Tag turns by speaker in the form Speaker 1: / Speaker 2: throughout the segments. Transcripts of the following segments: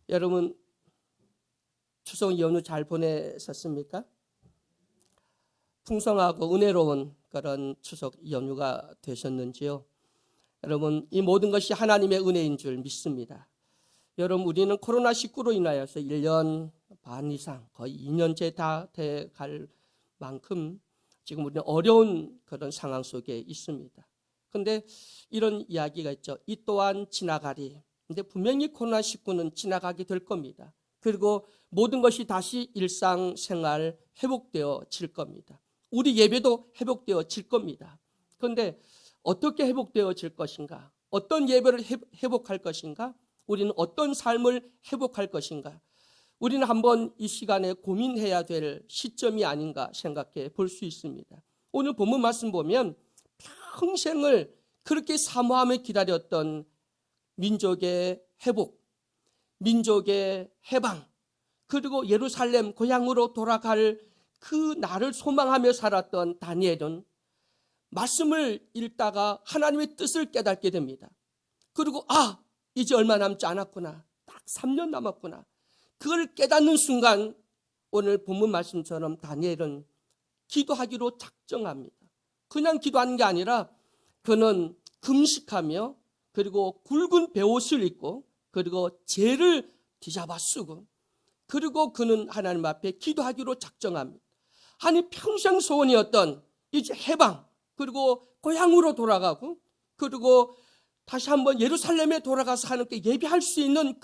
Speaker 1: 여러분 추석 연휴 잘 보내셨습니까? 풍성하고 은혜로운 그런 추석 연휴가 되셨는지요? 여러분 이 모든 것이 하나님의 은혜인 줄 믿습니다. 여러분 우리는 코로나19로 인하여서 1년 반 이상 거의 2년째 다 돼갈 만큼 지금 우리는 어려운 그런 상황 속에 있습니다. 그런데 이런 이야기가 있죠. 이 또한 지나가리. 근데 분명히 코로나19는 지나가게 될 겁니다. 그리고 모든 것이 다시 일상생활 회복되어질 겁니다. 우리 예배도 회복되어질 겁니다. 그런데 어떻게 회복되어질 것인가? 어떤 예배를 회복할 것인가? 우리는 어떤 삶을 회복할 것인가? 우리는 한번 이 시간에 고민해야 될 시점이 아닌가 생각해 볼 수 있습니다. 오늘 본문 말씀 보면 평생을 그렇게 사모하며 기다렸던 민족의 회복, 민족의 해방, 그리고 예루살렘 고향으로 돌아갈 그 날을 소망하며 살았던 다니엘은 말씀을 읽다가 하나님의 뜻을 깨닫게 됩니다. 그리고 이제 얼마 남지 않았구나. 딱 3년 남았구나. 그걸 깨닫는 순간 오늘 본문 말씀처럼 다니엘은 기도하기로 작정합니다. 그냥 기도하는 게 아니라 그는 금식하며 그리고 굵은 베옷을 입고 그리고 재를 뒤잡아 쓰고 그리고 그는 하나님 앞에 기도하기로 작정합니다. 아니 평생 소원이었던 이제 해방 그리고 고향으로 돌아가고 그리고 다시 한번 예루살렘에 돌아가서 하나님께 예배할 수 있는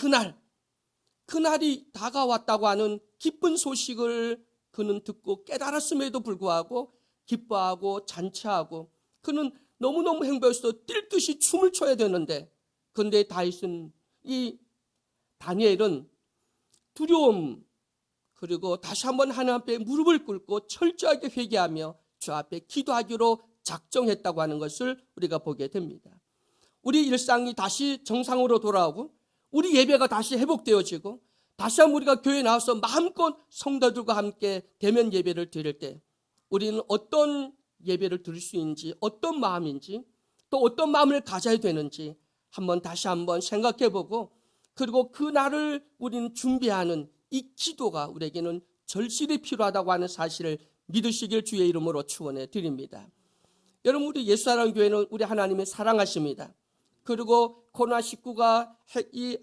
Speaker 1: 그날이 다가왔다고 하는 기쁜 소식을 그는 듣고 깨달았음에도 불구하고 기뻐하고 잔치하고 그는 너무너무 행복해서 뛸 듯이 춤을 춰야 되는데 그런데 다니엘은 두려움 그리고 다시 한번 하나님 앞에 무릎을 꿇고 철저하게 회개하며 주 앞에 기도하기로 작정했다고 하는 것을 우리가 보게 됩니다. 우리 일상이 다시 정상으로 돌아오고 우리 예배가 다시 회복되어지고 다시 한번 우리가 교회에 나와서 마음껏 성도들과 함께 대면 예배를 드릴 때 우리는 어떤 예배를 드릴 수 있는지 어떤 마음인지 또 어떤 마음을 가져야 되는지 다시 한번 생각해보고 그리고 그 날을 우리는 준비하는 이 기도가 우리에게는 절실히 필요하다고 하는 사실을 믿으시길 주의 이름으로 축원해 드립니다. 여러분 우리 예수사랑 교회는 우리 하나님의 사랑하십니다. 그리고 코로나19가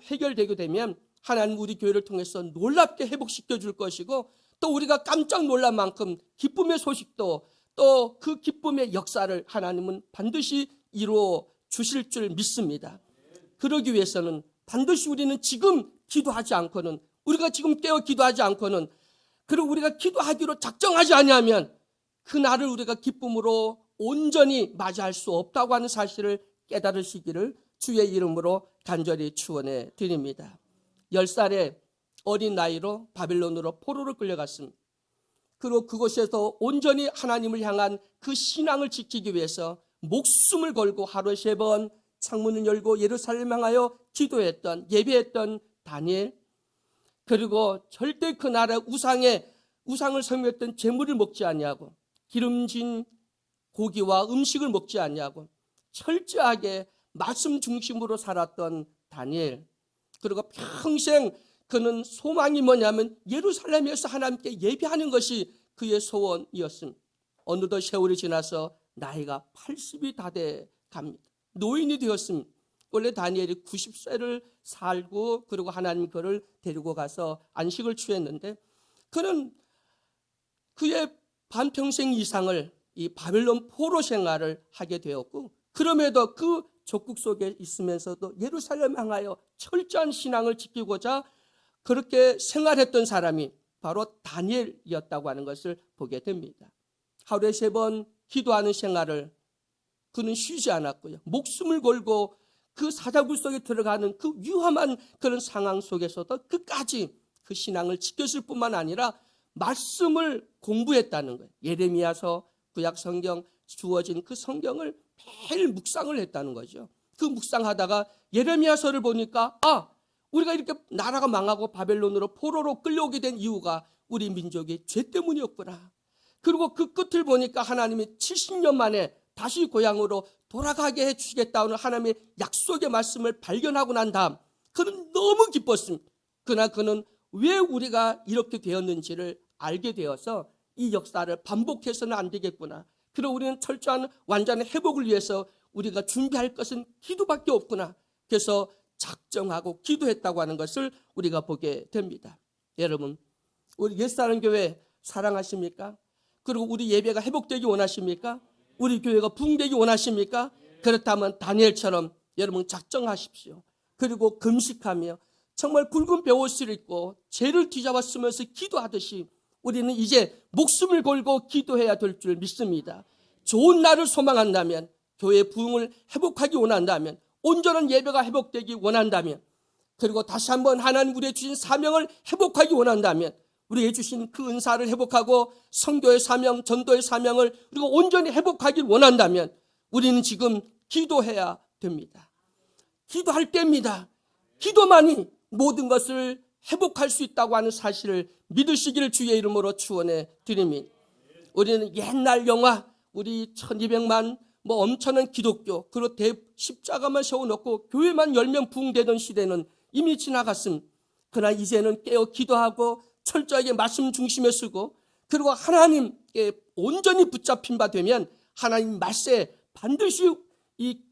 Speaker 1: 해결되게 되면 하나님 우리 교회를 통해서 놀랍게 회복시켜 줄 것이고 또 우리가 깜짝 놀랄 만큼 기쁨의 소식도 또 그 기쁨의 역사를 하나님은 반드시 이루어 주실 줄 믿습니다. 그러기 위해서는 반드시 우리는 지금 기도하지 않고는 우리가 지금 깨어 기도하지 않고는 그리고 우리가 기도하기로 작정하지 아니하면 그 날을 우리가 기쁨으로 온전히 맞이할 수 없다고 하는 사실을 깨달으시기를 주의 이름으로 간절히 축원해 드립니다. 10살의 어린 나이로 바벨론으로 포로로 끌려갔습니다. 그리고 그곳에서 온전히 하나님을 향한 그 신앙을 지키기 위해서 목숨을 걸고 하루에 3번 창문을 열고 예루살렘 향하여 기도했던 예배했던 다니엘 그리고 절대 그 나라 우상을 섬겼던 재물을 먹지 아니하고 기름진 고기와 음식을 먹지 아니하고 철저하게 말씀 중심으로 살았던 다니엘 그리고 평생 그는 소망이 뭐냐면 예루살렘에서 하나님께 예배하는 것이 그의 소원이었습니다. 어느덧 세월이 지나서 나이가 80이 다 돼 갑니다. 노인이 되었습니다. 원래 다니엘이 90세를 살고 그리고 하나님 그를 데리고 가서 안식을 취했는데 그는 그의 반평생 이상을 이 바벨론 포로 생활을 하게 되었고 그럼에도 그 족국 속에 있으면서도 예루살렘 향하여 철저한 신앙을 지키고자 그렇게 생활했던 사람이 바로 다니엘이었다고 하는 것을 보게 됩니다. 하루에 3번 기도하는 생활을 그는 쉬지 않았고요. 목숨을 걸고 그 사자굴 속에 들어가는 그 위험한 그런 상황 속에서도 끝까지 그 신앙을 지켰을 뿐만 아니라 말씀을 공부했다는 거예요. 예레미야서 구약 성경 주어진 그 성경을 매일 묵상을 했다는 거죠. 그 묵상하다가 예레미야서를 보니까 우리가 이렇게 나라가 망하고 바벨론으로 포로로 끌려오게 된 이유가 우리 민족의 죄 때문이었구나. 그리고 그 끝을 보니까 하나님이 70년 만에 다시 고향으로 돌아가게 해주시겠다는 하나님의 약속의 말씀을 발견하고 난 다음 그는 너무 기뻤습니다. 그러나 그는 왜 우리가 이렇게 되었는지를 알게 되어서 이 역사를 반복해서는 안 되겠구나. 그리고 우리는 철저한 완전한 회복을 위해서 우리가 준비할 것은 기도밖에 없구나. 그래서 작정하고 기도했다고 하는 것을 우리가 보게 됩니다. 여러분, 우리 옛사람 교회 사랑하십니까? 그리고 우리 예배가 회복되기 원하십니까? 우리 교회가 부흥되기 원하십니까? 그렇다면 다니엘처럼 여러분 작정하십시오. 그리고 금식하며 정말 굵은 베옷을 입고 죄를 뒤잡아 쓰면서 기도하듯이 우리는 이제 목숨을 걸고 기도해야 될 줄 믿습니다. 좋은 날을 소망한다면, 교회 부흥을 회복하기 원한다면, 온전한 예배가 회복되기 원한다면, 그리고 다시 한번 하나님 우리에게 주신 사명을 회복하기 원한다면, 우리에게 주신 그 은사를 회복하고 선교의 사명, 전도의 사명을 그리고 온전히 회복하길 원한다면 우리는 지금 기도해야 됩니다. 기도할 때입니다. 기도만이 모든 것을 회복할 수 있다고 하는 사실을 믿으시기를 주의 이름으로 축원해 드립니다. 우리는 옛날 영화, 우리 1200만 엄청난 기독교, 그리고 십자가만 세워놓고 교회만 10명 부흥되던 시대는 이미 지나갔습니다. 그러나 이제는 깨어 기도하고 철저하게 말씀 중심에 쓰고 그리고 하나님께 온전히 붙잡힌 바 되면 하나님 말씀에 반드시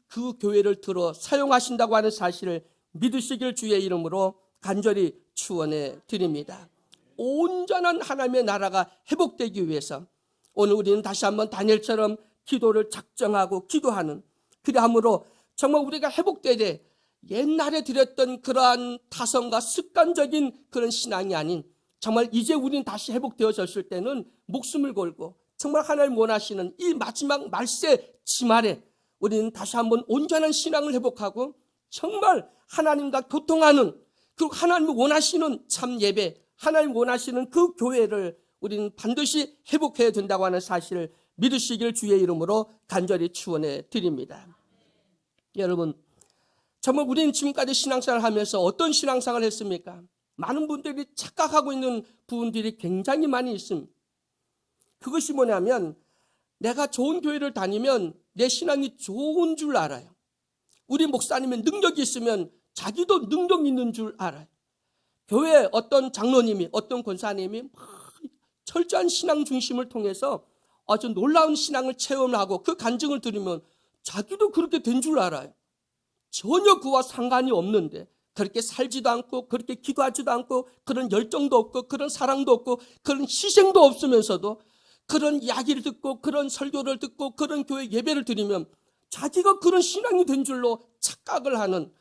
Speaker 1: 그 교회를 들어 사용하신다고 하는 사실을 믿으시길 주의 이름으로 간절히 축원해 드립니다. 온전한 하나님의 나라가 회복되기 위해서 오늘 우리는 다시 한번 다니엘처럼 기도를 작정하고 기도하는, 그러함으로 정말 우리가 회복되되 옛날에 드렸던 그러한 타성과 습관적인 그런 신앙이 아닌 정말 이제 우리는 다시 회복되어졌을 때는 목숨을 걸고 정말 하나님 원하시는 이 마지막 말세 지말에 우리는 다시 한번 온전한 신앙을 회복하고 정말 하나님과 교통하는, 그리고 하나님이 원하시는 참 예배, 하나님 원하시는 그 교회를 우리는 반드시 회복해야 된다고 하는 사실을 믿으시길 주의 이름으로 간절히 축원해 드립니다. 여러분, 정말 우리는 지금까지 신앙생활을 하면서 어떤 신앙생활을 했습니까? 많은 분들이 착각하고 있는 부분들이 굉장히 많이 있습니다. 그것이 뭐냐면 내가 좋은 교회를 다니면 내 신앙이 좋은 줄 알아요. 우리 목사님의 능력이 있으면 자기도 능력 있는 줄 알아요. 교회 어떤 장로님이, 어떤 권사님이 철저한 신앙 중심을 통해서 아주 놀라운 신앙을 체험하고 그 간증을 들으면 자기도 그렇게 된 줄 알아요. 전혀 그와 상관이 없는데 그렇게 살지도 않고 그렇게 기도하지도 않고 그런 열정도 없고 그런 사랑도 없고 그런 희생도 없으면서도 그런 이야기를 듣고 그런 설교를 듣고 그런 교회 예배를 드리면 자기가 그런 신앙이 된 줄로 착각을 하는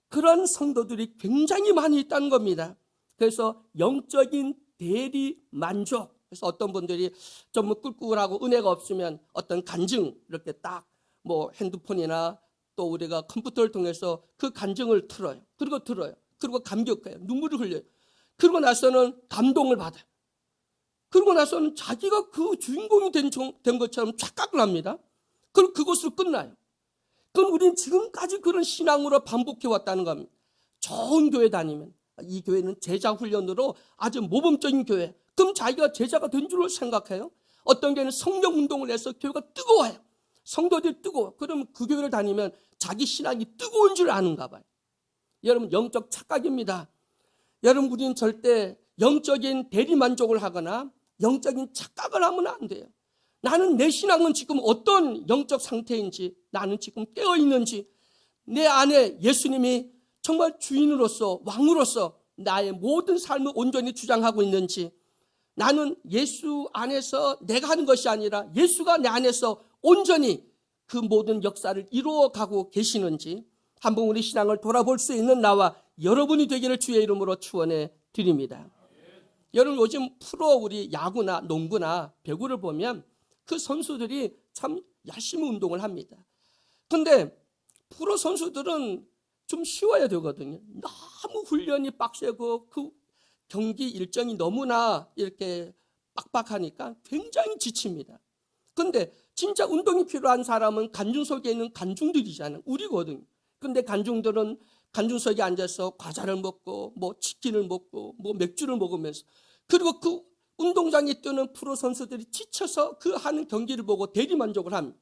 Speaker 1: 그런 성도들이 굉장히 많이 있다는 겁니다. 그래서 영적인 대리 만족, 그래서 어떤 분들이 좀 꿀꿀하고 은혜가 없으면 어떤 간증 이렇게 딱 핸드폰이나 또 우리가 컴퓨터를 통해서 그 간증을 틀어요. 그리고 들어요. 그리고 감격해요. 눈물을 흘려요. 그러고 나서는 감동을 받아요. 그러고 나서는 자기가 그 주인공이 된 것처럼 착각을 합니다. 그리고 그것으로 끝나요. 그럼 우리는 지금까지 그런 신앙으로 반복해 왔다는 겁니다. 좋은 교회 다니면 이 교회는 제자 훈련으로 아주 모범적인 교회. 그럼 자기가 제자가 된 줄로 생각해요. 어떤 교회는 성령 운동을 해서 교회가 뜨거워요. 성도들이 뜨거워. 그러면 그 교회를 다니면 자기 신앙이 뜨거운 줄 아는가 봐요. 여러분, 영적 착각입니다. 여러분, 우리는 절대 영적인 대리만족을 하거나 영적인 착각을 하면 안 돼요. 나는 내 신앙은 지금 어떤 영적 상태인지, 나는 지금 깨어있는지, 내 안에 예수님이 정말 주인으로서 왕으로서 나의 모든 삶을 온전히 주장하고 있는지, 나는 예수 안에서 내가 하는 것이 아니라 예수가 내 안에서 온전히 그 모든 역사를 이루어가고 계시는지 한번 우리 신앙을 돌아볼 수 있는 나와 여러분이 되기를 주의 이름으로 축원해 드립니다. 여러분, 요즘 프로 우리 야구나 농구나 배구를 보면 그 선수들이 참 열심히 운동을 합니다. 그런데 프로 선수들은 좀 쉬워야 되거든요. 너무 훈련이 빡세고 그 경기 일정이 너무나 이렇게 빡빡하니까 굉장히 지칩니다. 그런데 진짜 운동이 필요한 사람은 관중석에 있는 관중들이잖아요. 우리거든요. 그런데 관중들은 관중석에 앉아서 과자를 먹고 치킨을 먹고 맥주를 먹으면서, 그리고 그 운동장에 뛰는 프로 선수들이 지쳐서 그 하는 경기를 보고 대리만족을 합니다.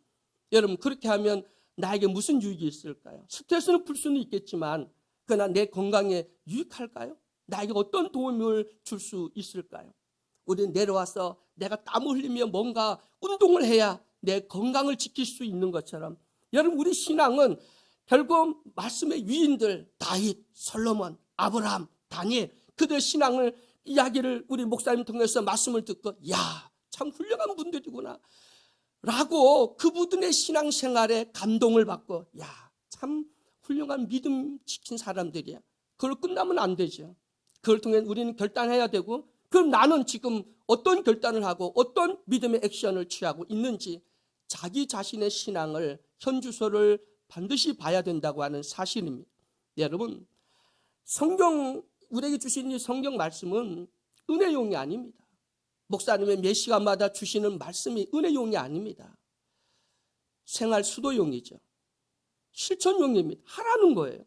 Speaker 1: 여러분, 그렇게 하면 나에게 무슨 유익이 있을까요? 스트레스는 풀 수는 있겠지만 그러나 내 건강에 유익할까요? 나에게 어떤 도움을 줄 수 있을까요? 우리는 내려와서 내가 땀을 흘리며 뭔가 운동을 해야 내 건강을 지킬 수 있는 것처럼, 여러분, 우리 신앙은 결국 말씀의 위인들 다윗, 솔로몬, 아브라함, 다니엘, 그들 신앙을 이야기를 우리 목사님 통해서 말씀을 듣고 야, 참 훌륭한 분들이구나 라고 그분들의 신앙생활에 감동을 받고 야, 참 훌륭한 믿음 지킨 사람들이야. 그걸 끝나면 안 되죠. 그걸 통해 우리는 결단해야 되고, 그럼 나는 지금 어떤 결단을 하고 어떤 믿음의 액션을 취하고 있는지 자기 자신의 신앙을, 현주소를 반드시 봐야 된다고 하는 사실입니다. 여러분, 성경, 우리에게 주신 이 성경 말씀은 은혜용이 아닙니다. 목사님의 몇 시간마다 주시는 말씀이 은혜용이 아닙니다. 생활 수도용이죠. 실천용입니다. 하라는 거예요.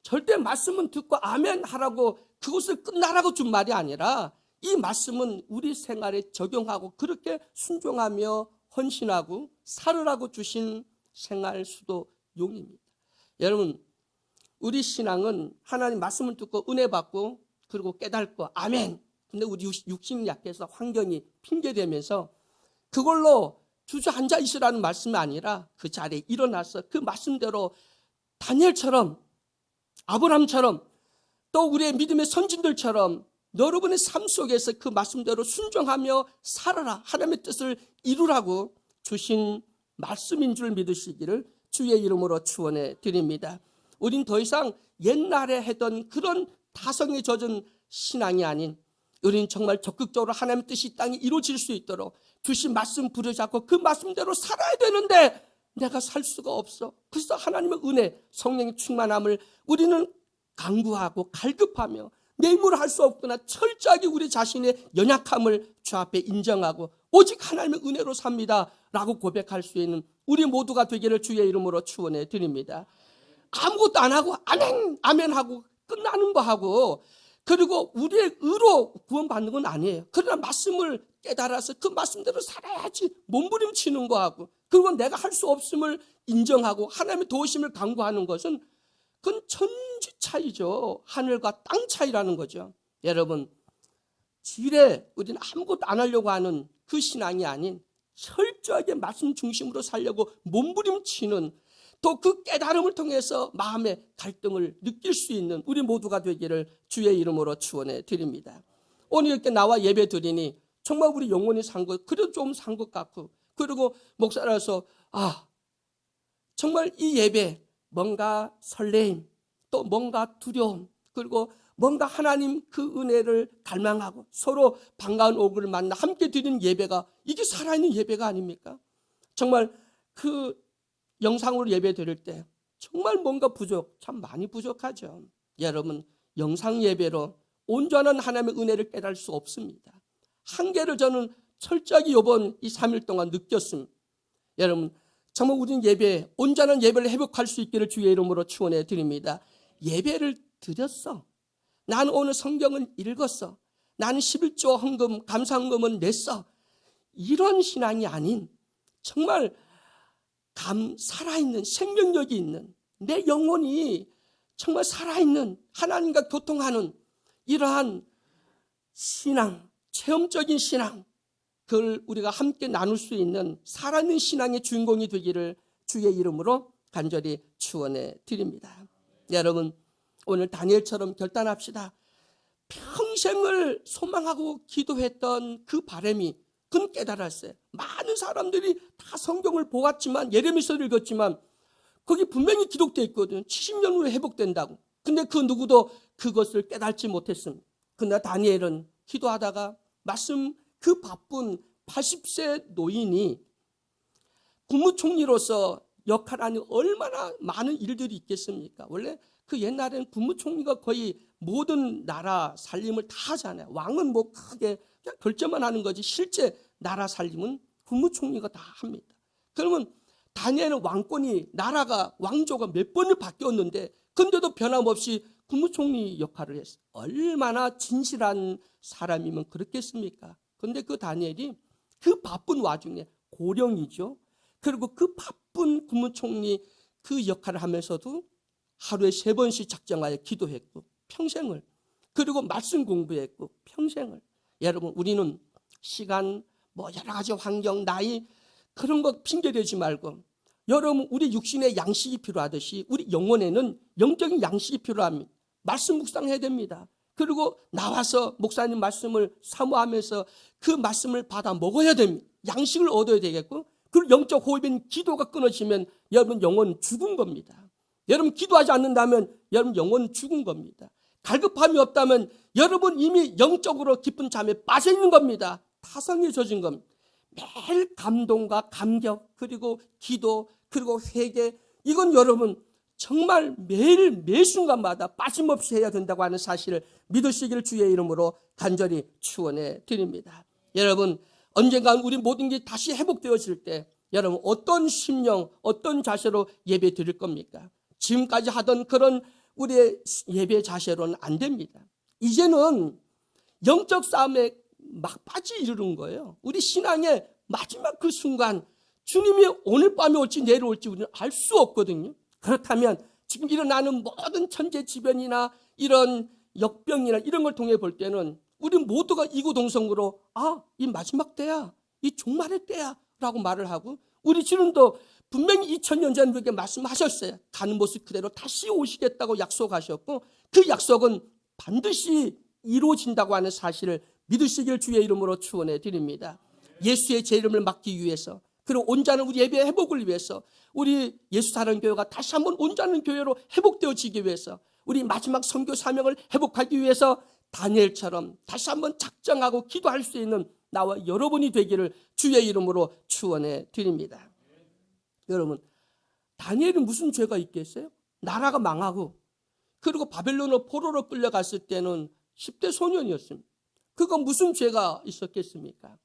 Speaker 1: 절대 말씀은 듣고 아멘 하라고 그것을 끝나라고 준 말이 아니라 이 말씀은 우리 생활에 적용하고 그렇게 순종하며 헌신하고 살으라고 주신 생활 수도용입니다. 여러분, 우리 신앙은 하나님 말씀을 듣고 은혜 받고 그리고 깨닫고 아멘. 근데 우리 육신이 약해서 환경이 핑계대면서 그걸로 주저앉아 있으라는 말씀이 아니라 그 자리에 일어나서 그 말씀대로 다니엘처럼, 아브라함처럼, 또 우리의 믿음의 선진들처럼 여러분의 삶 속에서 그 말씀대로 순종하며 살아라, 하나님의 뜻을 이루라고 주신 말씀인 줄 믿으시기를 주의 이름으로 축원해 드립니다. 우린 더 이상 옛날에 했던 그런 타성에 젖은 신앙이 아닌, 우리는 정말 적극적으로 하나님의 뜻이 이 땅에 이루어질 수 있도록 주신 말씀 부여잡고 그 말씀대로 살아야 되는데 내가 살 수가 없어. 그래서 하나님의 은혜, 성령의 충만함을 우리는 간구하고 갈급하며 내 힘으로 할 수 없구나 철저하게 우리 자신의 연약함을 주 앞에 인정하고 오직 하나님의 은혜로 삽니다 라고 고백할 수 있는 우리 모두가 되기를 주의 이름으로 축원해 드립니다. 아무것도 안 하고 아멘 아멘 하고 끝나는 거 하고, 그리고 우리의 의로 구원받는 건 아니에요. 그러나 말씀을 깨달아서 그 말씀대로 살아야지 몸부림치는 거 하고, 그리고 내가 할 수 없음을 인정하고 하나님의 도우심을 간구하는 것은 그건 천지 차이죠. 하늘과 땅 차이라는 거죠. 여러분, 지레 우리는 아무것도 안 하려고 하는 그 신앙이 아닌 철저하게 말씀 중심으로 살려고 몸부림치는, 또 그 깨달음을 통해서 마음의 갈등을 느낄 수 있는 우리 모두가 되기를 주의 이름으로 축원해 드립니다. 오늘 이렇게 나와 예배 드리니 정말 우리 영혼이 산 것, 그래도 좀 산 것 같고, 그리고 목사라서 정말 이 예배 뭔가 설레임, 또 뭔가 두려움, 그리고 뭔가 하나님 그 은혜를 갈망하고 서로 반가운 얼굴을 만나 함께 드리는 예배가, 이게 살아있는 예배가 아닙니까? 정말 그 영상으로 예배 드릴 때 정말 뭔가 참 많이 부족하죠. 여러분, 영상 예배로 온전한 하나님의 은혜를 깨달을 수 없습니다. 한계를 저는 철저하게 이번 이 3일 동안 느꼈습니다. 여러분, 정말 우리는 예배, 온전한 예배를 회복할 수 있기를 주의 이름으로 축원해 드립니다. 예배를 드렸어. 나는 오늘 성경은 읽었어. 나는 11조 헌금, 감사헌금은 냈어. 이런 신앙이 아닌 정말 살아있는 생명력이 있는, 내 영혼이 정말 살아있는 하나님과 교통하는 이러한 신앙, 체험적인 신앙, 그걸 우리가 함께 나눌 수 있는 살아있는 신앙의 주인공이 되기를 주의 이름으로 간절히 축원해 드립니다. 여러분, 오늘 다니엘처럼 결단합시다. 평생을 소망하고 기도했던 그 바람이 그는 깨달았어요. 많은 사람들이 다 성경을 보았지만, 예레미야서를 읽었지만 거기 분명히 기록되어 있거든요. 70년 후에 회복된다고. 근데 그 누구도 그것을 깨닫지 못했습니다. 그러나 다니엘은 기도하다가 말씀, 그 바쁜 80세 노인이 국무총리로서 역할하는 얼마나 많은 일들이 있겠습니까? 원래 그 옛날에는 국무총리가 거의 모든 나라 살림을 다 하잖아요. 왕은 뭐 크게 그냥 결정만 하는 거지 실제 나라 살림은 국무총리가 다 합니다. 그러면 다니엘은 왕권이, 나라가, 왕조가 몇 번을 바뀌었는데 근데도 변함없이 국무총리 역할을 했어요. 얼마나 진실한 사람이면 그렇겠습니까? 그런데 그 다니엘이 그 바쁜 와중에 고령이죠. 그리고 그 바쁜 국무총리 그 역할을 하면서도 하루에 3번씩 작정하여 기도했고 평생을 그리고 말씀 공부했고 평생을. 여러분, 우리는 시간, 여러 가지 환경, 나이 그런 거 핑계대지 말고, 여러분, 우리 육신에 양식이 필요하듯이 우리 영혼에는 영적인 양식이 필요합니다. 말씀 묵상해야 됩니다. 그리고 나와서 목사님 말씀을 사모하면서 그 말씀을 받아 먹어야 됩니다. 양식을 얻어야 되겠고, 그리고 영적 호흡인 기도가 끊어지면 여러분 영혼은 죽은 겁니다. 여러분 기도하지 않는다면 여러분 영혼은 죽은 겁니다. 갈급함이 없다면 여러분 이미 영적으로 깊은 잠에 빠져 있는 겁니다. 타성에 젖은 겁니다. 매일 감동과 감격, 그리고 기도, 그리고 회개, 이건 여러분 정말 매일 매 순간마다 빠짐없이 해야 된다고 하는 사실을 믿으시기를 주의 이름으로 간절히 축원해 드립니다. 여러분, 언젠간 우리 모든 게 다시 회복되어질 때 여러분 어떤 심령, 어떤 자세로 예배 드릴 겁니까? 지금까지 하던 그런 우리의 예배 자세로는 안 됩니다. 이제는 영적 싸움에 막바지 이르는 거예요. 우리 신앙의 마지막 그 순간, 주님이 오늘 밤에 올지 내일 올지 우리는 알 수 없거든요. 그렇다면 지금 일어나는 모든 천재지변이나 이런 역병이나 이런 걸 통해 볼 때는 우리 모두가 이구동성으로 이 마지막 때야, 이 종말의 때야 라고 말을 하고, 우리 주님도 분명히 2000년 전 그렇게 말씀하셨어요. 가는 모습 그대로 다시 오시겠다고 약속하셨고, 그 약속은 반드시 이루어진다고 하는 사실을 믿으시길 주의 이름으로 축원해 드립니다. 예수의 제 이름을 맡기 위해서, 그리고 온전한 우리 예배의 회복을 위해서, 우리 예수사랑교회가 다시 한번 온전한 교회로 회복되어지기 위해서, 우리 마지막 선교 사명을 회복하기 위해서 다니엘처럼 다시 한번 작정하고 기도할 수 있는 나와 여러분이 되기를 주의 이름으로 축원해 드립니다. 여러분, 다니엘은 무슨 죄가 있겠어요? 나라가 망하고, 그리고 바벨론으로 포로로 끌려갔을 때는 10대 소년이었습니다. 그건 무슨 죄가 있었겠습니까?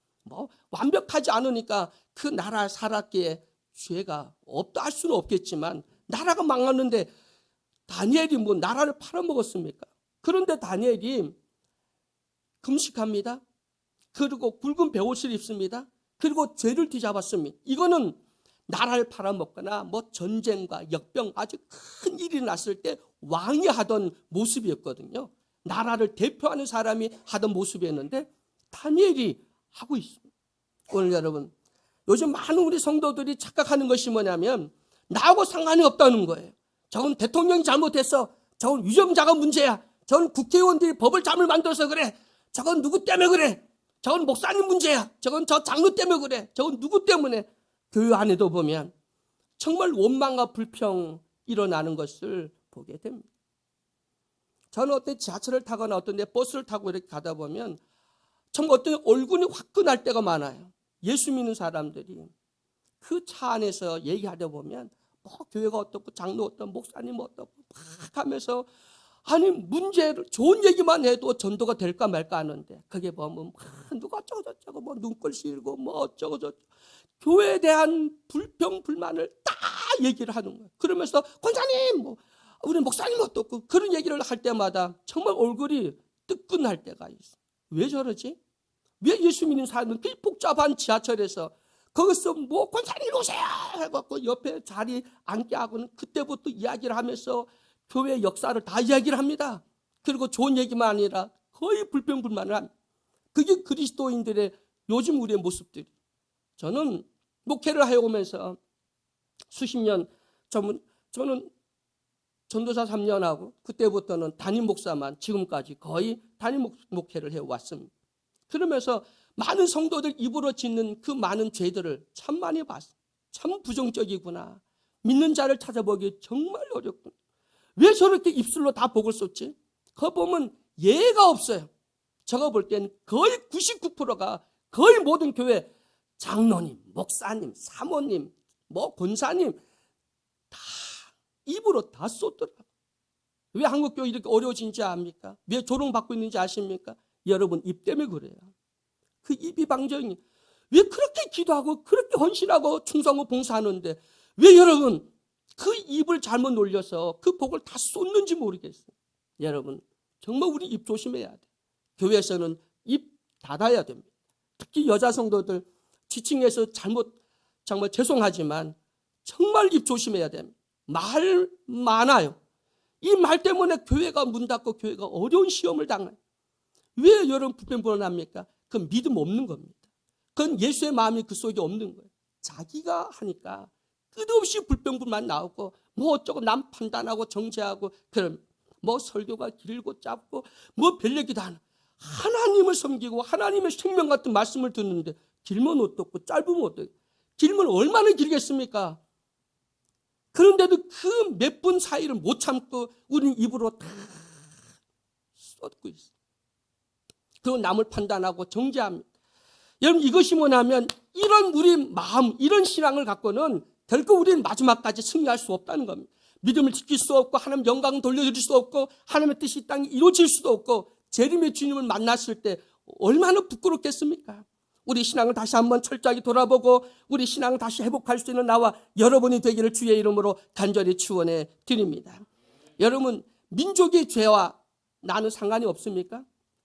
Speaker 1: 완벽하지 않으니까 그 나라 살았기에 죄가 없다 할 수는 없겠지만, 나라가 망했는데 다니엘이 나라를 팔아먹었습니까? 그런데 다니엘이 금식합니다. 그리고 굵은 베옷을 입습니다. 그리고 죄를 뒤잡았습니다. 이거는 나라를 팔아먹거나 전쟁과 역병, 아주 큰 일이 났을 때 왕이 하던 모습이었거든요. 나라를 대표하는 사람이 하던 모습이었는데 다니엘이 하고 있습니다. 오늘 여러분, 요즘 많은 우리 성도들이 착각하는 것이 뭐냐면 나하고 상관이 없다는 거예요. 저건 대통령이 잘못했어. 저건 유정자가 문제야. 저건 국회의원들이 법을 잘못 만들어서 그래. 저건 누구 때문에 그래. 저건 목사님 문제야. 저건 저 장로 때문에 그래. 저건 누구 때문에. 교회 안에도 보면 정말 원망과 불평 일어나는 것을 보게 됩니다. 저는 어떤 지하철을 타거나 어떤 데 버스를 타고 이렇게 가다 보면 정말 어떤 얼굴이 화끈할 때가 많아요. 예수 믿는 사람들이 그 차 안에서 얘기하다 보면 교회가 어떻고 장로 어떻고 목사님 어떻고 막 하면서, 아니 문제를 좋은 얘기만 해도 전도가 될까 말까 하는데, 그게 보면 누가 어쩌고 눈꼴 시리고 어쩌고 저쩌고 교회에 대한 불평 불만을 다 얘기를 하는 거예요. 그러면서 권사님 우리 목사님 어떻고 그런 얘기를 할 때마다 정말 얼굴이 뜨끈할 때가 있어요. 왜 저러지? 왜 예수 믿는 사람은 그 복잡한 지하철에서 거기서 권사님 오세요 해갖고 옆에 자리 앉게 하고는 그때부터 이야기를 하면서 교회 역사를 다 이야기를 합니다. 그리고 좋은 얘기만 아니라 거의 불평불만을 합니다. 그게 그리스도인들의 요즘 우리의 모습들이. 저는 목회를 해오면서 수십 년, 저는 전도사 3년 하고 그때부터는 담임 목사만 지금까지 거의 담임 목회를 해왔습니다. 그러면서 많은 성도들 입으로 짓는 그 많은 죄들을 참 많이 봤어요. 참 부정적이구나. 믿는 자를 찾아보기 정말 어렵구나. 왜 저렇게 입술로 다 복을 쏟지? 그거 보면 예가 없어요. 저거 볼 때는 거의 99%가 거의 모든 교회 장로님, 목사님, 사모님, 권사님 다 입으로 다 쏟더라고요. 왜 한국교회 이렇게 어려워진지 압니까? 왜 조롱받고 있는지 아십니까? 여러분 입 때문에 그래요. 그 입이 방정이. 왜 그렇게 기도하고 그렇게 헌신하고 충성하고 봉사하는데 왜 여러분 그 입을 잘못 놀려서 그 복을 다 쏟는지 모르겠어요. 여러분 정말 우리 입 조심해야 돼. 교회에서는 입 닫아야 됩니다. 특히 여자 성도들 지칭해서 정말 죄송하지만 정말 입 조심해야 됩니다. 말 많아요. 이 말 때문에 교회가 문 닫고 교회가 어려운 시험을 당해요. 왜 여러분 불평불만합니까? 그건 믿음 없는 겁니다. 그건 예수의 마음이 그 속에 없는 거예요. 자기가 하니까 끝없이 불평불만 나오고 뭐 어쩌고 남 판단하고 정죄하고 그럼 뭐 설교가 길고 짧고 뭐 별 얘기도 안 하고 하나님을 섬기고 하나님의 생명 같은 말씀을 듣는데 길면 어떻고 짧으면 어떻고 길면 얼마나 길겠습니까? 그런데도 그 몇 분 사이를 못 참고 우리는 입으로 다 쏟고 있어요. 그리고 남을 판단하고 정죄합니다. 여러분 이것이 뭐냐면 이런 우리 마음 이런 신앙을 갖고는 결코 우리는 마지막까지 승리할 수 없다는 겁니다. 믿음을 지킬 수 없고 하나님 영광 돌려드릴 수 없고 하나님의 뜻이 이 땅에 이루어질 수도 없고 재림의 주님을 만났을 때 얼마나 부끄럽겠습니까? 우리 신앙을 다시 한번 철저하게 돌아보고 우리 신앙을 다시 회복할 수 있는 나와 여러분이 되기를 주의 이름으로 간절히 축원해 드립니다. 여러분 민족의 죄와 나는 상관이 없습니까?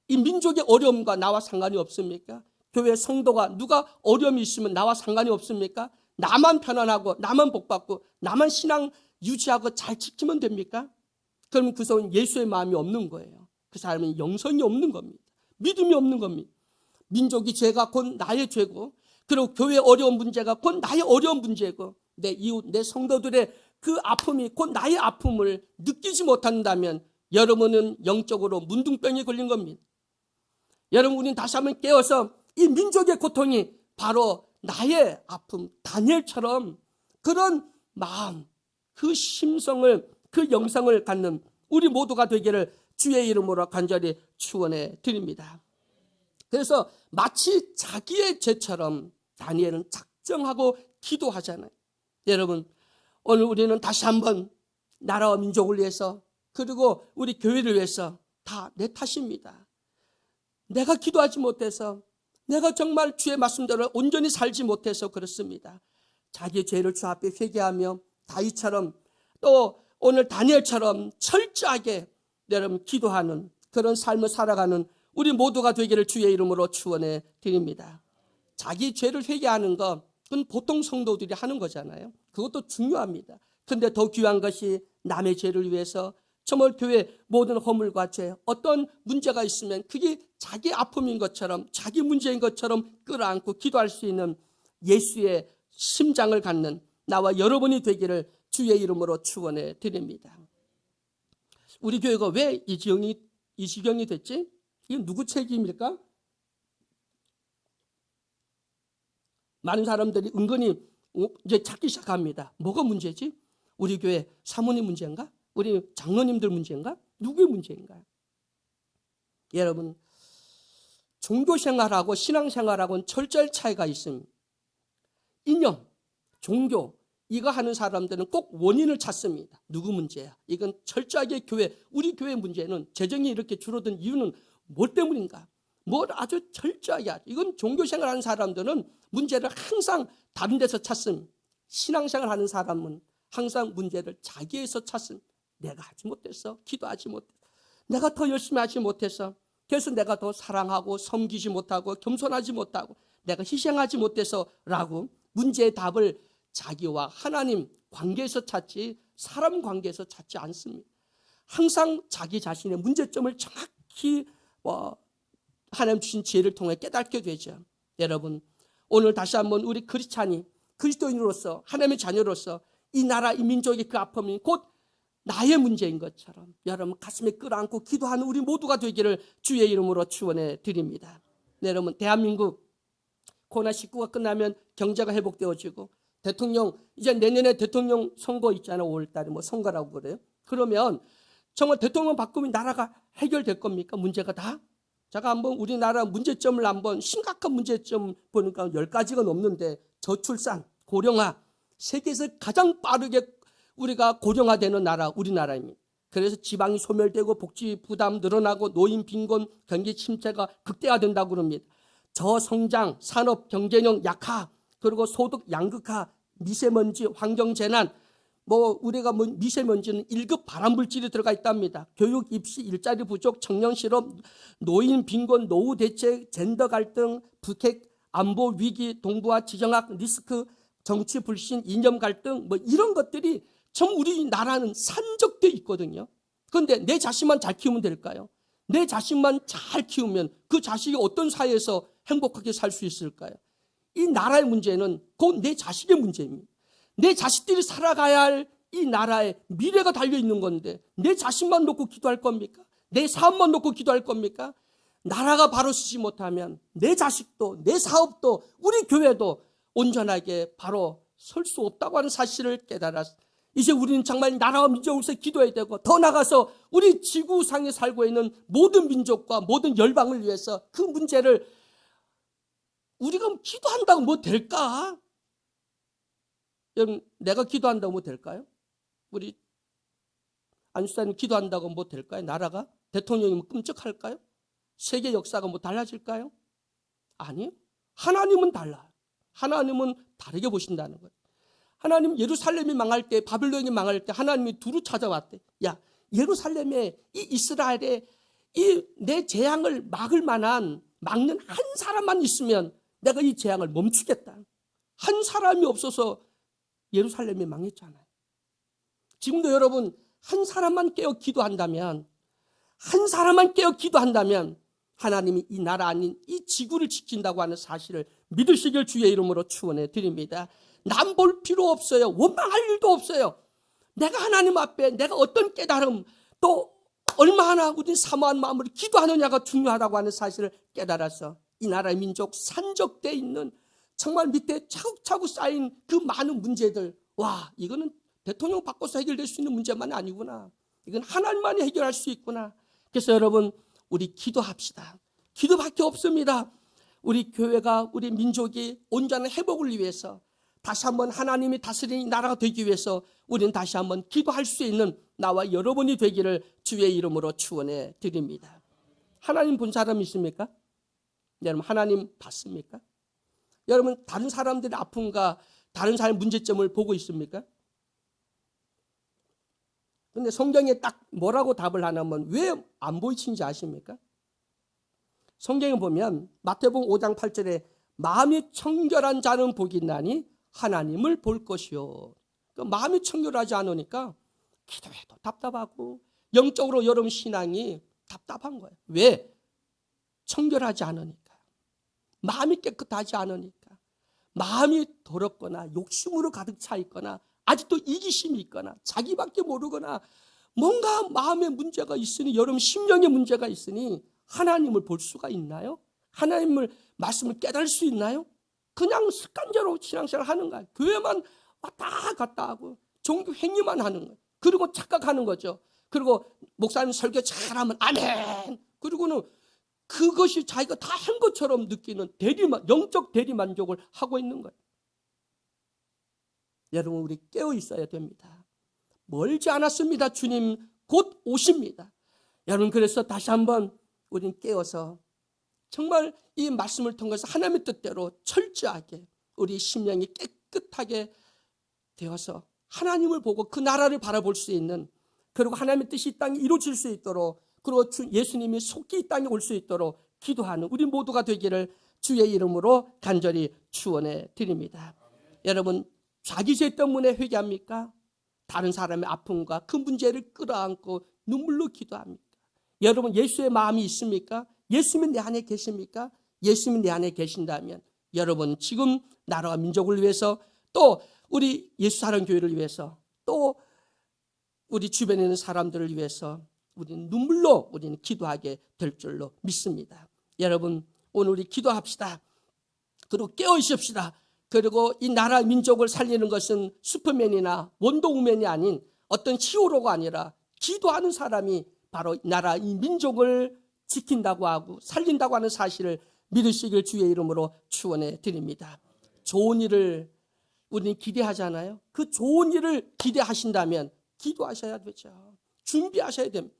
Speaker 1: 이 민족의 어려움과 나와 상관이 없습니까? 교회 성도가 누가 어려움이 있으면 나와 상관이 없습니까? 나만 편안하고 나만 복받고 나만 신앙 유지하고 잘 지키면 됩니까? 그럼 그 사람은 예수의 마음이 없는 거예요. 그 사람은 영성이 없는 겁니다. 믿음이 없는 겁니다. 민족의 죄가 곧 나의 죄고 그리고 교회의 어려운 문제가 곧 나의 어려운 문제고 내 이웃 내 성도들의 그 아픔이 곧 나의 아픔을 느끼지 못한다면 여러분은 영적으로 문둥병이 걸린 겁니다. 여러분 우리는 다시 한번 깨어서 이 민족의 고통이 바로 나의 아픔 다니엘처럼 그런 마음 그 심성을 그 영성을 갖는 우리 모두가 되기를 주의 이름으로 간절히 축원해 드립니다. 그래서 마치 자기의 죄처럼 다니엘은 작정하고 기도하잖아요. 여러분 오늘 우리는 다시 한번 나라와 민족을 위해서 그리고 우리 교회를 위해서 다 내 탓입니다. 내가 기도하지 못해서 내가 정말 주의 말씀대로 온전히 살지 못해서 그렇습니다. 자기의 죄를 주 앞에 회개하며 다윗처럼 또 오늘 다니엘처럼 철저하게 여러분 기도하는 그런 삶을 살아가는 우리 모두가 되기를 주의 이름으로 축원해 드립니다. 자기 죄를 회개하는 것 그건 보통 성도들이 하는 거잖아요. 그것도 중요합니다. 그런데 더 귀한 것이 남의 죄를 위해서 정말 교회 모든 허물과 죄 어떤 문제가 있으면 그게 자기 아픔인 것처럼 자기 문제인 것처럼 끌어안고 기도할 수 있는 예수의 심장을 갖는 나와 여러분이 되기를 주의 이름으로 축원해 드립니다. 우리 교회가 왜 이 지경이 됐지? 이건 누구 책임일까? 많은 사람들이 은근히 이제 찾기 시작합니다. 뭐가 문제지? 우리 교회 사모님 문제인가? 우리 장로님들 문제인가? 누구의 문제인가? 여러분 종교생활하고 신앙생활하고는 철저히 차이가 있습니다. 이념, 종교 이거 하는 사람들은 꼭 원인을 찾습니다. 누구 문제야? 이건 철저하게 우리 교회 문제는 재정이 이렇게 줄어든 이유는 뭘 때문인가? 뭘 아주 철저하게 하죠. 이건 종교생활 하는 사람들은 문제를 항상 다른 데서 찾습니다. 신앙생활 하는 사람은 항상 문제를 자기에서 찾습니다. 내가 하지 못했어. 기도하지 못했어. 내가 더 열심히 하지 못했어. 그래서 내가 더 사랑하고 섬기지 못하고 겸손하지 못하고 내가 희생하지 못해서 라고 문제의 답을 자기와 하나님 관계에서 찾지 사람 관계에서 찾지 않습니다. 항상 자기 자신의 문제점을 정확히 하나님 주신 지혜를 통해 깨닫게 되죠. 여러분 오늘 다시 한번 우리 크리스찬이 그리스도인으로서 하나님의 자녀로서 이 나라 이 민족의 그 아픔이 곧 나의 문제인 것처럼 여러분 가슴에 끌어안고 기도하는 우리 모두가 되기를 주의 이름으로 축원해 드립니다. 네, 여러분 대한민국 코로나19가 끝나면 경제가 회복되어지고 대통령 이제 내년에 대통령 선거 있잖아요. 5월달에 뭐 선거라고 그래요. 그러면 정말 대통령 바꾸면 나라가 해결될 겁니까? 문제가 다? 제가 한번 우리나라 문제점을 한번 심각한 문제점 보니까 10가지가 넘는데 저출산, 고령화 세계에서 가장 빠르게 우리가 고령화되는 나라 우리나라입니다. 그래서 지방이 소멸되고 복지 부담 늘어나고 노인 빈곤 경기 침체가 극대화된다고 그럽니다. 저성장, 산업 경쟁력 약화, 그리고 소득 양극화, 미세먼지, 환경재난, 우리가 미세먼지는 1급 발암물질이 들어가 있답니다. 교육, 입시, 일자리 부족, 청년 실업, 노인 빈곤, 노후 대책, 젠더 갈등, 북핵, 안보 위기, 동북아 지정학 리스크, 정치 불신, 이념 갈등, 이런 것들이 참 우리나라는 산적돼 있거든요. 그런데 내 자식만 잘 키우면 될까요? 내 자식만 잘 키우면 그 자식이 어떤 사회에서 행복하게 살 수 있을까요? 이 나라의 문제는 곧 내 자식의 문제입니다. 내 자식들이 살아가야 할 이 나라의 미래가 달려있는 건데 내 자식만 놓고 기도할 겁니까? 내 사업만 놓고 기도할 겁니까? 나라가 바로 서지 못하면 내 자식도 내 사업도 우리 교회도 온전하게 바로 설 수 없다고 하는 사실을 깨달았어. 이제 우리는 정말 나라와 민족을 위해서 기도해야 되고 더 나아가서 우리 지구상에 살고 있는 모든 민족과 모든 열방을 위해서 그 문제를 우리가 기도한다고 뭐 될까? 여러분, 내가 기도한다고 뭐 될까요? 우리 안수사님 기도한다고 뭐 될까요? 나라가? 대통령이 뭐 끔찍할까요? 세계 역사가 뭐 달라질까요? 아니요. 하나님은 달라요. 하나님은 다르게 보신다는 거예요. 하나님 예루살렘이 망할 때, 바빌론이 망할 때 하나님이 두루 찾아왔대. 야, 예루살렘에 이 이스라엘에 이 내 재앙을 막는 한 사람만 있으면 내가 이 재앙을 멈추겠다. 한 사람이 없어서 예루살렘이 망했잖아요. 지금도 여러분 한 사람만 깨어 기도한다면 하나님이 이 나라 아닌 이 지구를 지킨다고 하는 사실을 믿으시길 주의 이름으로 축원해 드립니다. 남 볼 필요 없어요. 원망할 일도 없어요. 내가 하나님 앞에 내가 어떤 깨달음 또 얼마나 우리 사모한 마음으로 기도하느냐가 중요하다고 하는 사실을 깨달아서 이 나라의 민족 산적돼 있는 정말 밑에 차곡차곡 쌓인 그 많은 문제들, 와, 이거는 대통령 바꿔서 해결될 수 있는 문제만 아니구나. 이건 하나님만이 해결할 수 있구나. 그래서 여러분 우리 기도합시다. 기도밖에 없습니다. 우리 교회가 우리 민족이 온전한 회복을 위해서 다시 한번 하나님이 다스리는 나라가 되기 위해서 우리는 다시 한번 기도할 수 있는 나와 여러분이 되기를 주의 이름으로 축원해 드립니다. 하나님 본 사람 있습니까? 여러분 하나님 봤습니까? 여러분 다른 사람들의 아픔과 다른 사람의 문제점을 보고 있습니까? 근데 성경에 딱 뭐라고 답을 하냐면 왜 안 보이신지 아십니까? 성경에 보면 마태복음 5장 8절에 마음이 청결한 자는 복이 있나니 하나님을 볼 것이요. 마음이 청결하지 않으니까 기도해도 답답하고 영적으로 여러분 신앙이 답답한 거예요. 왜? 청결하지 않으니까. 마음이 깨끗하지 않으니까. 마음이 더럽거나 욕심으로 가득 차 있거나 아직도 이기심이 있거나 자기밖에 모르거나 뭔가 마음에 문제가 있으니 여러분 심령에 문제가 있으니 하나님을 볼 수가 있나요? 하나님을 말씀을 깨달을 수 있나요? 그냥 습관적으로 신앙생활 하는 거예요. 교회만 왔다 갔다 하고 종교 행위만 하는 거예요. 그리고 착각하는 거죠. 그리고 목사님 설교 잘하면 아멘. 그리고는 그것이 자기가 다 한 것처럼 느끼는 영적 대리만족을 하고 있는 거예요. 여러분 우리 깨어 있어야 됩니다. 멀지 않았습니다. 주님 곧 오십니다. 여러분 그래서 다시 한번 우리는 깨어서 정말 이 말씀을 통해서 하나님의 뜻대로 철저하게 우리 심령이 깨끗하게 되어서 하나님을 보고 그 나라를 바라볼 수 있는, 그리고 하나님의 뜻이 이 땅에 이루어질 수 있도록, 그리고 예수님이 속히 이 땅에 올 수 있도록 기도하는 우리 모두가 되기를 주의 이름으로 간절히 축원해 드립니다. 여러분 자기 죄 때문에 회개합니까? 다른 사람의 아픔과 그 문제를 끌어안고 눈물로 기도합니까? 여러분 예수의 마음이 있습니까? 예수님이 내 안에 계십니까? 예수님이 내 안에 계신다면 여러분 지금 나라와 민족을 위해서 또 우리 예수사랑교회를 위해서 또 우리 주변에 있는 사람들을 위해서 우리는 눈물로 우리는 기도하게 될 줄로 믿습니다. 여러분 오늘 우리 기도합시다. 그리고 깨어 있읍시다. 그리고 이 나라 민족을 살리는 것은 슈퍼맨이나 원더우맨이 아닌 어떤 히어로가 아니라 기도하는 사람이 바로 나라 이 민족을 지킨다고 하고 살린다고 하는 사실을 믿으시길 주의 이름으로 축원해 드립니다. 좋은 일을 우리는 기대하잖아요. 그 좋은 일을 기대하신다면 기도하셔야 되죠. 준비하셔야 됩니다.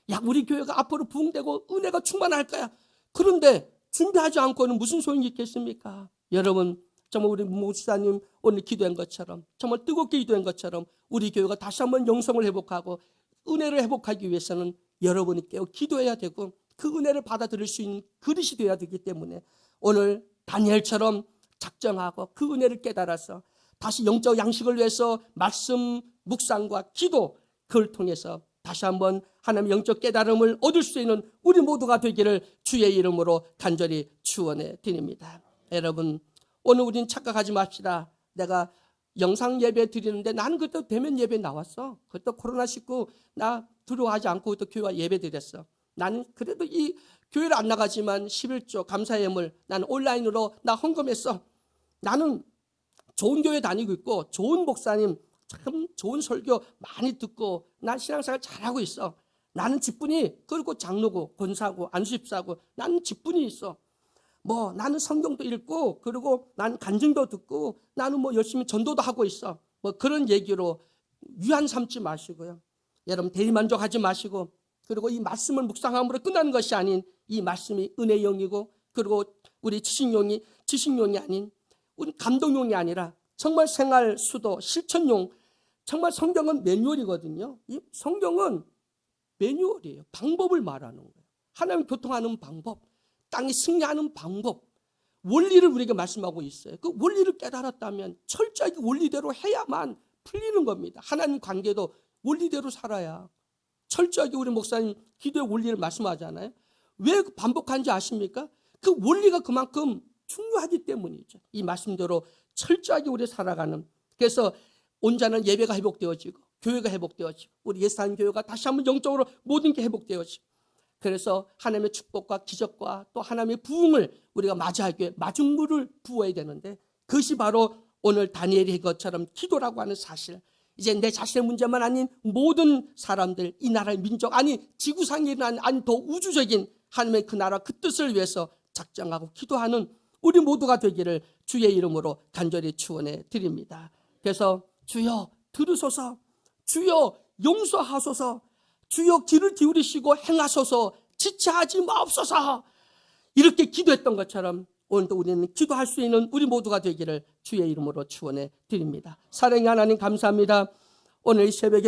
Speaker 1: 야, 우리 교회가 앞으로 부흥되고 은혜가 충만할 거야. 그런데 준비하지 않고는 무슨 소용이 있겠습니까? 여러분 정말 우리 목사님 오늘 기도한 것처럼 정말 뜨겁게 기도한 것처럼 우리 교회가 다시 한번 영성을 회복하고 은혜를 회복하기 위해서는 여러분이 깨어 기도해야 되고 그 은혜를 받아들일 수 있는 그릇이 되어야 되기 때문에 오늘 다니엘처럼 작정하고 그 은혜를 깨달아서 다시 영적 양식을 위해서 말씀 묵상과 기도, 그걸 통해서 다시 한번 하나님의 영적 깨달음을 얻을 수 있는 우리 모두가 되기를 주의 이름으로 간절히 축원해 드립니다. 여러분, 오늘 우리는 착각하지 맙시다. 내가 영상 예배 드리는데 나는 그때 대면 예배 나왔어. 그때 코로나19 나 두려워하지 않고 그때 교회 예배 드렸어. 나는 그래도 이 교회를 안 나가지만 11조 감사의 예물 나는 온라인으로 나 헌금했어. 나는 좋은 교회 다니고 있고 좋은 목사님 참 좋은 설교 많이 듣고 난 신앙생활 잘하고 있어. 나는 직분이 그리고 장로고 권사고 안수집사고 나는 직분이 있어. 뭐 나는 성경도 읽고 그리고 나는 간증도 듣고 나는 뭐 열심히 전도도 하고 있어. 뭐 그런 얘기로 위안 삼지 마시고요. 여러분 대리만족하지 마시고 그리고 이 말씀을 묵상함으로 끝나는 것이 아닌 이 말씀이 은혜용이고 그리고 우리 지식용이 아닌 우리 감동용이 아니라 정말 생활 수도 실천용 정말 성경은 매뉴얼이거든요. 이 성경은 매뉴얼이에요. 방법을 말하는 거예요. 하나님 교통하는 방법, 땅이 승리하는 방법, 원리를 우리에게 말씀하고 있어요. 그 원리를 깨달았다면 철저하게 원리대로 해야만 풀리는 겁니다. 하나님 관계도 원리대로 살아야 철저하게 우리 목사님 기도의 원리를 말씀하잖아요. 왜 반복하는지 아십니까? 그 원리가 그만큼 중요하기 때문이죠. 이 말씀대로 철저하게 우리 살아가는 그래서 온전한 예배가 회복되어지고 교회가 회복되어지고 우리 예산 교회가 다시 한번 영적으로 모든 게 회복되어지고 그래서 하나님의 축복과 기적과 또 하나님의 부흥을 우리가 맞이하기 위해 마중물을 부어야 되는데 그것이 바로 오늘 다니엘이 한 것처럼 기도라고 하는 사실. 이제 내 자신의 문제만 아닌 모든 사람들, 이 나라의 민족, 아니 지구상에 일어난 아니 더 우주적인 하나님의 그 나라 그 뜻을 위해서 작정하고 기도하는 우리 모두가 되기를 주의 이름으로 간절히 축원해 드립니다. 그래서 주여 들으소서, 주여 용서하소서, 주여 귀를 기울이시고 행하소서, 지체하지 마옵소서. 이렇게 기도했던 것처럼 오늘도 우리는 기도할 수 있는 우리 모두가 되기를 주의 이름으로 축원해 드립니다. 사랑의 하나님 감사합니다. 오늘 이 새벽에